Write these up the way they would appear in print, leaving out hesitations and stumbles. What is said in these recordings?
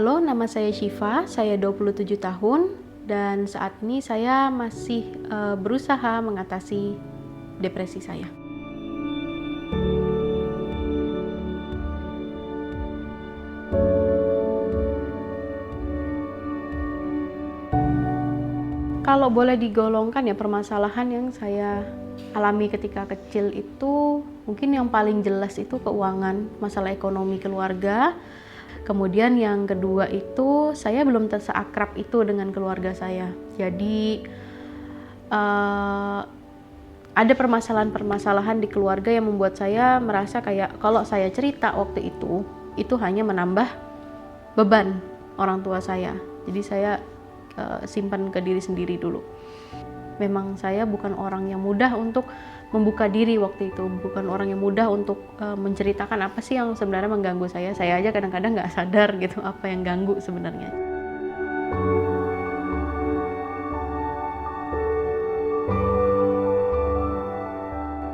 Halo, nama saya Syifa, saya 27 tahun dan saat ini saya masih berusaha mengatasi depresi saya. Kalau boleh digolongkan ya permasalahan yang saya alami ketika kecil itu mungkin yang paling jelas itu keuangan, masalah ekonomi keluarga. Kemudian yang kedua itu saya belum seakrab itu dengan keluarga saya. Jadi ada permasalahan-permasalahan di keluarga yang membuat saya merasa kayak kalau saya cerita waktu itu hanya menambah beban orang tua saya. Jadi saya simpan ke diri sendiri dulu. Memang saya bukan orang yang mudah untuk membuka diri waktu itu, bukan orang yang mudah untuk menceritakan apa sih yang sebenarnya mengganggu saya. Saya aja kadang-kadang nggak sadar gitu apa yang ganggu sebenarnya.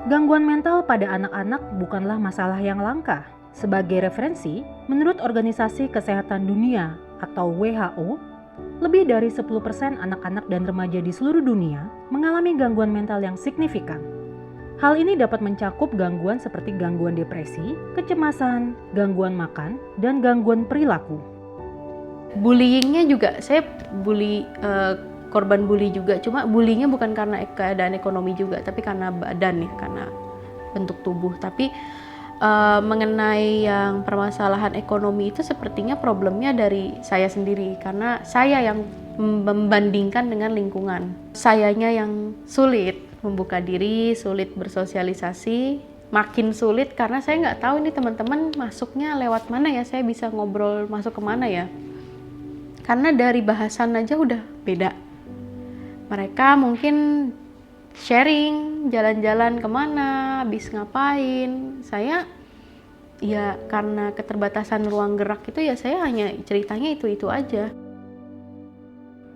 Gangguan mental pada anak-anak bukanlah masalah yang langka. Sebagai referensi, menurut Organisasi Kesehatan Dunia atau WHO, lebih dari 10% anak-anak dan remaja di seluruh dunia mengalami gangguan mental yang signifikan. Hal ini dapat mencakup gangguan seperti gangguan depresi, kecemasan, gangguan makan, dan gangguan perilaku. Bullyingnya juga, saya korban bully juga, cuma bullyingnya bukan karena keadaan ekonomi juga, tapi karena badan ya, karena bentuk tubuh. Tapi mengenai yang permasalahan ekonomi itu sepertinya problemnya dari saya sendiri, karena saya yang membandingkan dengan lingkungan. Sayanya yang sulit membuka diri, sulit bersosialisasi, makin sulit karena saya nggak tahu ini teman-teman masuknya lewat mana ya, saya bisa ngobrol masuk kemana ya. Karena dari bahasan aja udah beda. Mereka mungkin sharing, jalan-jalan kemana, habis ngapain. Saya ya karena keterbatasan ruang gerak itu ya saya hanya ceritanya itu-itu aja.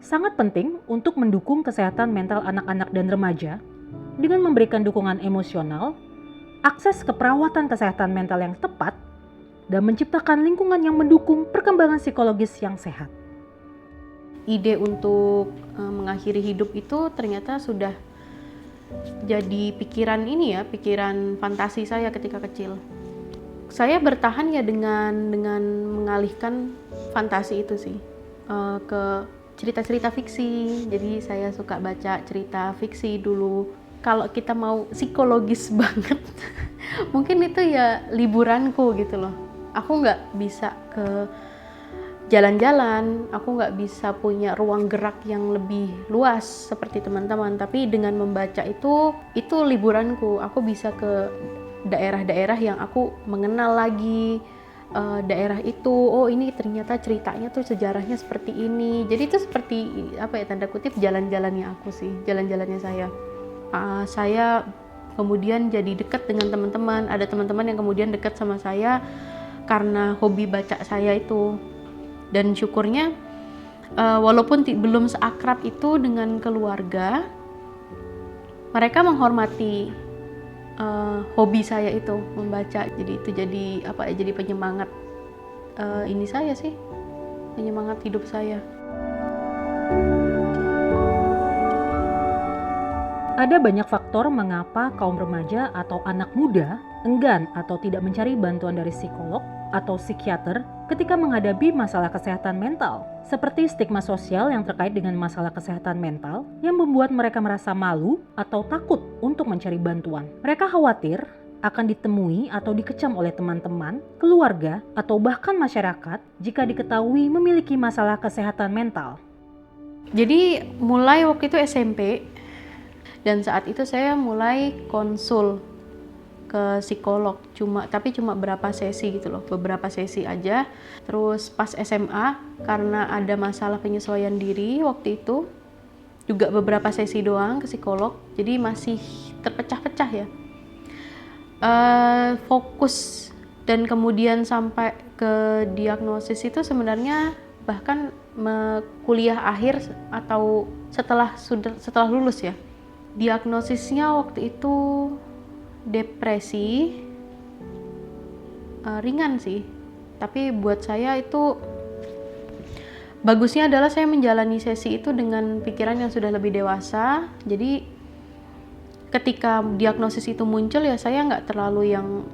Sangat penting untuk mendukung kesehatan mental anak-anak dan remaja dengan memberikan dukungan emosional, akses ke perawatan kesehatan mental yang tepat, dan menciptakan lingkungan yang mendukung perkembangan psikologis yang sehat. Ide untuk mengakhiri hidup itu ternyata sudah jadi pikiran pikiran fantasi saya ketika kecil. Saya bertahan ya dengan mengalihkan fantasi itu sih ke cerita-cerita fiksi. Jadi saya suka baca cerita fiksi dulu. Kalau kita mau psikologis banget, mungkin itu ya liburanku gitu loh. Aku nggak bisa ke jalan-jalan, aku nggak bisa punya ruang gerak yang lebih luas seperti teman-teman, tapi dengan membaca itu liburanku. Aku bisa ke daerah-daerah yang aku mengenal lagi daerah itu. Oh, ini ternyata ceritanya tuh sejarahnya seperti ini. Jadi itu seperti apa ya, tanda kutip jalan-jalannya aku sih, jalan-jalannya saya. Saya kemudian jadi dekat dengan teman-teman. Ada teman-teman yang kemudian dekat sama saya karena hobi baca saya itu. Dan syukurnya walaupun belum seakrab itu dengan keluarga, mereka menghormati hobi saya itu membaca. Jadi itu jadi penyemangat ini saya sih, penyemangat hidup saya. Ada banyak faktor mengapa kaum remaja atau anak muda enggan atau tidak mencari bantuan dari psikolog atau psikiater ketika menghadapi masalah kesehatan mental, seperti stigma sosial yang terkait dengan masalah kesehatan mental yang membuat mereka merasa malu atau takut untuk mencari bantuan. Mereka khawatir akan ditemui atau dikecam oleh teman-teman, keluarga, atau bahkan masyarakat jika diketahui memiliki masalah kesehatan mental. Jadi mulai waktu itu SMP, dan saat itu saya mulai konsul ke psikolog, tapi cuma berapa sesi gitu loh, beberapa sesi aja. Terus pas SMA karena ada masalah penyesuaian diri waktu itu juga beberapa sesi doang ke psikolog, jadi masih terpecah-pecah ya fokus. Dan kemudian sampai ke diagnosis itu sebenarnya bahkan kuliah akhir atau setelah lulus ya. Diagnosisnya waktu itu depresi ringan sih, tapi buat saya itu Bagusnya adalah saya menjalani sesi itu dengan pikiran yang sudah lebih dewasa. Jadi ketika diagnosis itu muncul ya saya nggak terlalu yang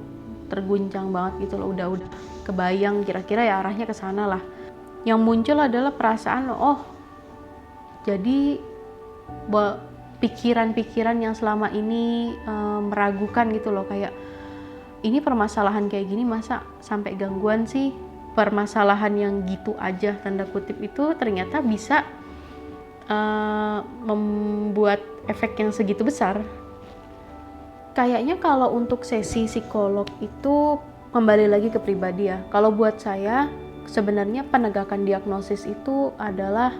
terguncang banget gitu loh. Udah kebayang kira-kira ya arahnya ke sana lah. Yang muncul adalah perasaan, oh jadi pikiran-pikiran yang selama ini meragukan gitu loh, kayak ini permasalahan kayak gini masa sampai gangguan sih. Permasalahan yang gitu aja tanda kutip itu ternyata bisa membuat efek yang segitu besar. Kayaknya kalau untuk sesi psikolog itu kembali lagi ke pribadi ya. Kalau buat saya sebenarnya penegakan diagnosis itu adalah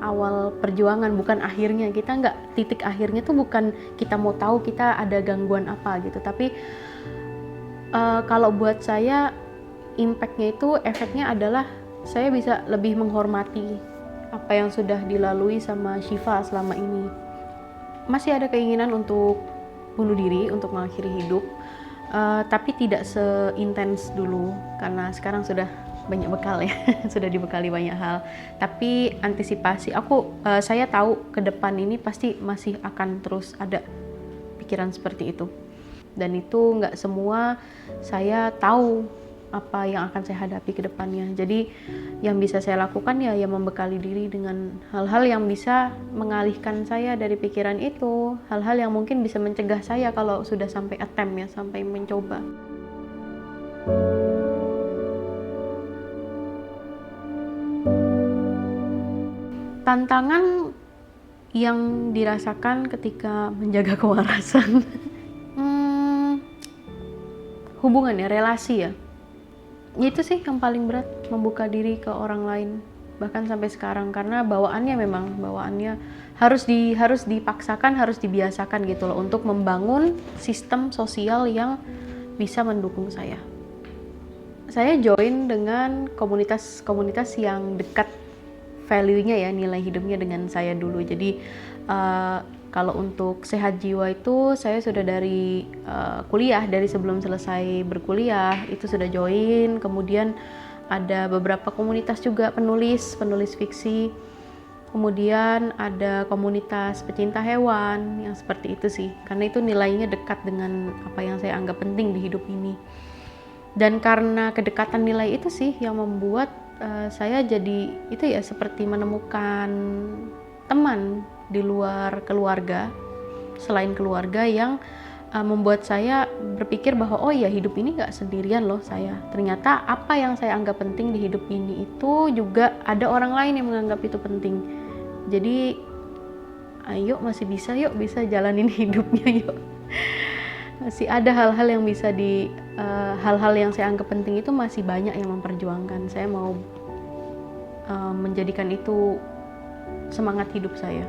awal perjuangan, bukan akhirnya. Kita nggak, titik akhirnya tuh bukan kita mau tahu kita ada gangguan apa gitu. Tapi kalau buat saya impact-nya itu, efeknya adalah saya bisa lebih menghormati apa yang sudah dilalui sama Syifa selama ini. Masih ada keinginan untuk bunuh diri, untuk mengakhiri hidup, tapi tidak seintens dulu karena sekarang sudah banyak bekal ya, sudah dibekali banyak hal. Tapi antisipasi, saya tahu ke depan ini pasti masih akan terus ada pikiran seperti itu. Dan itu nggak semua saya tahu apa yang akan saya hadapi ke depannya. Jadi yang bisa saya lakukan ya membekali diri dengan hal-hal yang bisa mengalihkan saya dari pikiran itu, hal-hal yang mungkin bisa mencegah saya kalau sudah sampai attempt ya, sampai mencoba. Tantangan yang dirasakan ketika menjaga kewarasan hubungan ya, relasi ya. Itu sih yang paling berat, membuka diri ke orang lain bahkan sampai sekarang, karena bawaannya harus dipaksakan, harus dibiasakan gitu loh untuk membangun sistem sosial yang bisa mendukung saya. Saya join dengan komunitas yang dekat value-nya ya, nilai hidupnya dengan saya dulu. Jadi kalau untuk sehat jiwa itu saya sudah dari kuliah, dari sebelum selesai berkuliah itu sudah join. Kemudian ada beberapa komunitas juga, penulis fiksi. Kemudian ada komunitas pecinta hewan yang seperti itu sih, karena itu nilainya dekat dengan apa yang saya anggap penting di hidup ini. Dan karena kedekatan nilai itu sih yang membuat saya jadi itu ya, seperti menemukan teman di luar keluarga, selain keluarga, yang membuat saya berpikir bahwa oh ya, hidup ini gak sendirian loh saya. Ternyata apa yang saya anggap penting di hidup ini itu juga ada orang lain yang menganggap itu penting. Jadi ayo, masih bisa jalanin hidupnya yuk. Masih ada hal-hal yang bisa hal-hal yang saya anggap penting itu masih banyak yang memperjuangkan. Saya mau menjadikan itu semangat hidup saya.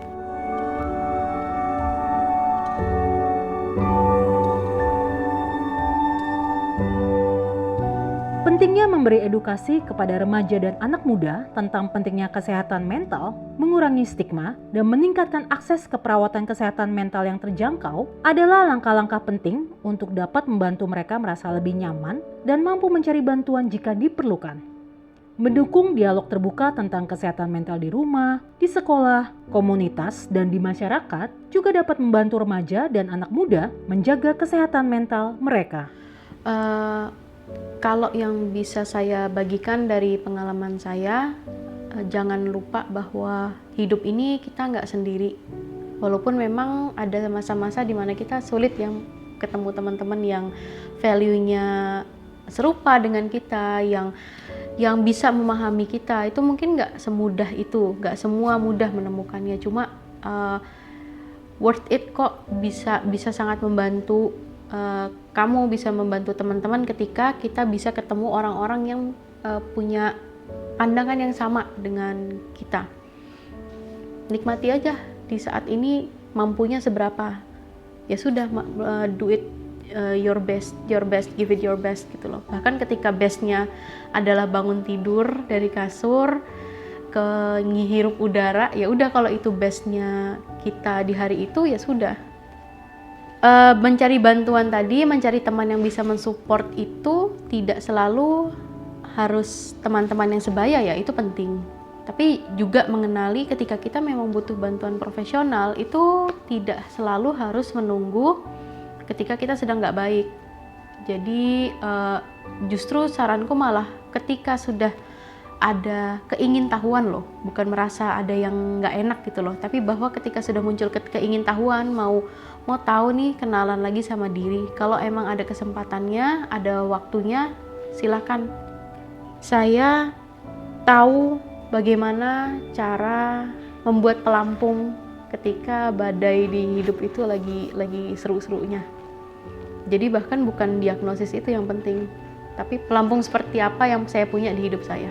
Pentingnya memberi edukasi kepada remaja dan anak muda tentang pentingnya kesehatan mental, mengurangi stigma, dan meningkatkan akses ke perawatan kesehatan mental yang terjangkau adalah langkah-langkah penting untuk dapat membantu mereka merasa lebih nyaman dan mampu mencari bantuan jika diperlukan. Mendukung dialog terbuka tentang kesehatan mental di rumah, di sekolah, komunitas, dan di masyarakat juga dapat membantu remaja dan anak muda menjaga kesehatan mental mereka. Kalau yang bisa saya bagikan dari pengalaman saya, jangan lupa bahwa hidup ini kita nggak sendiri. Walaupun memang ada masa-masa di mana kita sulit yang ketemu teman-teman yang value-nya serupa dengan kita, yang bisa memahami kita. Itu mungkin nggak semudah itu, nggak semua mudah menemukannya. Cuma worth it kok, bisa sangat membantu. Kamu bisa membantu teman-teman ketika kita bisa ketemu orang-orang yang punya pandangan yang sama dengan kita. Nikmati aja di saat ini, mampunya seberapa. Ya sudah, do it your best, give it your best gitu loh. Bahkan ketika bestnya adalah bangun tidur dari kasur ke ngihirup udara, ya udah, kalau itu bestnya kita di hari itu, ya sudah. Mencari bantuan tadi, mencari teman yang bisa mensupport itu tidak selalu harus teman-teman yang sebaya ya, itu penting. Tapi juga mengenali ketika kita memang butuh bantuan profesional itu tidak selalu harus menunggu ketika kita sedang nggak baik. Jadi justru saranku malah ketika sudah ada keingintahuan loh, bukan merasa ada yang nggak enak gitu loh, tapi bahwa ketika sudah muncul keingintahuan mau tahu nih, kenalan lagi sama diri. Kalau emang ada kesempatannya, ada waktunya, silakan. Saya tahu bagaimana cara membuat pelampung ketika badai di hidup itu lagi seru-serunya. Jadi bahkan bukan diagnosis itu yang penting, tapi pelampung seperti apa yang saya punya di hidup saya.